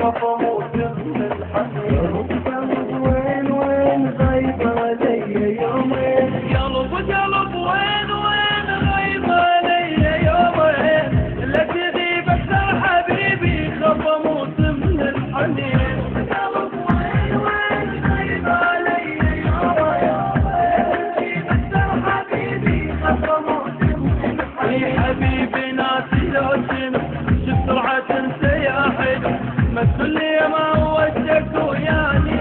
خاف اموت من الحنين. وين وين غايب علي يومين، قلب قلب وين وين غايب علي يومين، لا تغيب اكثر حبيبي خاف اموت من الحنين. قلب وين وين غايب علي يومين، اكثر حبيبي خاف اموت من الحنين. يا حبيبي ناسي لو شنو بسرعة تنسى يا حلو، ما تقول لي ما ودك وياني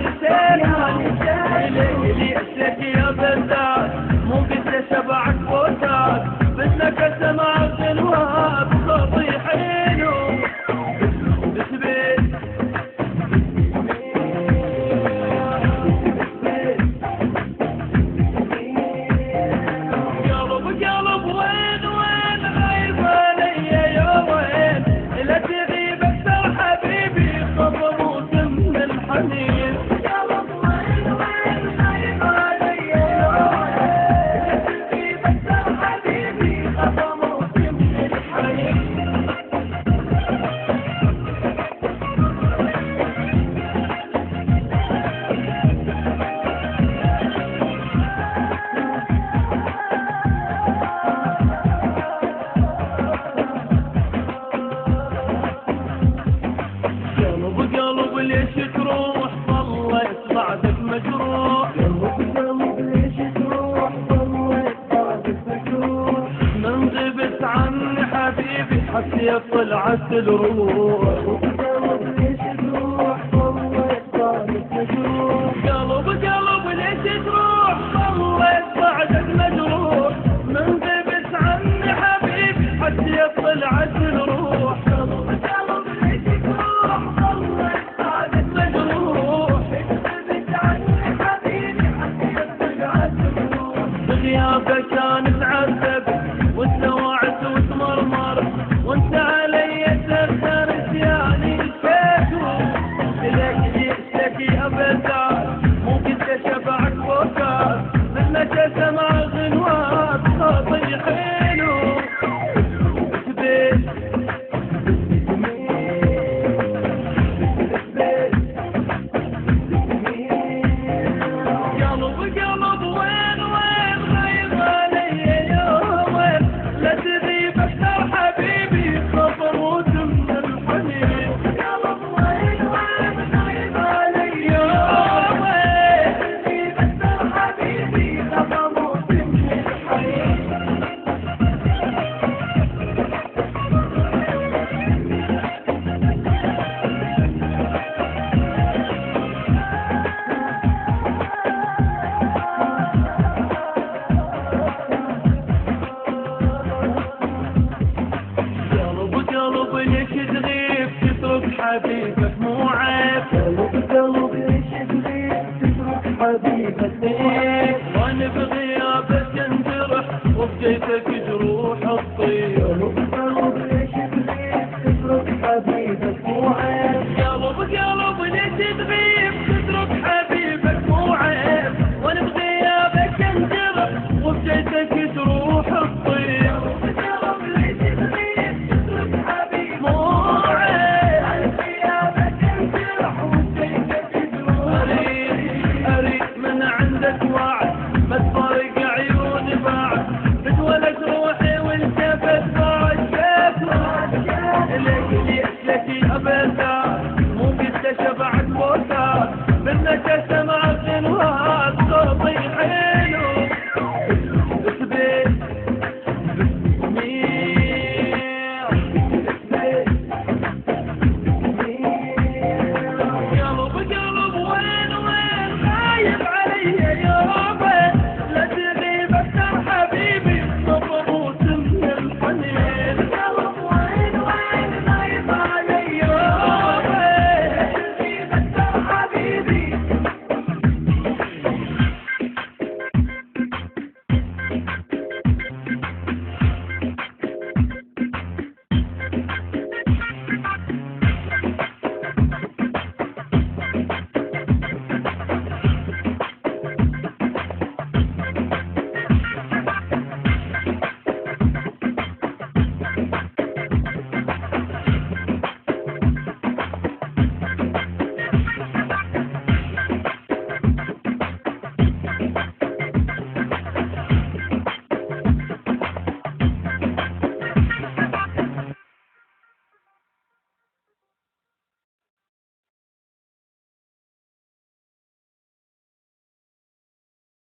ليلي اشتك يا بزاز، مو قد شبعك فوتات، بدك سمع غنوات صوتي حلو بسبيل. قلب قلب وين وين غايب علي يومين، لا تغيب اكثر حبيبي خاف اموت من الحنين. قلب وين وين غايب علي يومين، تغيب اكثر حبيبي خاف اموت من الحنين. قلب قلب ليش تروح ضليت بعدك مجروح، قلب ليش تروح ضليت بعدك مجروح، من غبت عني حبيبي حسيت طلعت الروح. قلب ليش تروح ضليت بعدك مجروح، قلب قلب ليش تروح ضليت بعدك مجروح، من غبت عني حبيبي حسيت طلعت الروح. قلب ليش تروح ضليت بعدك مجروح غبت عني حبيبي حسيت طلعت الروح. بغيابك كان تعذب وتلوعت وتمرمر، وانت علي تأثر نسياني شكو، لك جئتك يا بزاز مو قد شبعك فوكات، منك سمع غنوات صوتي حلو بسبيل. قلب قلب وين وين غايب علي يومين، لا تغيب اكثر حبيبي خاف اموت من الحنين. قلب وين وين غايب علي يومين تغيب اكثر حبيبي خاف اموت من الحنين. قلب قلب ليش تغيب تترك حبيبك مو عيب، قلب ليش تغيب تترك حبيبك مو عيب، وانا بغيابك انجرح وبجيتك جروح الطير.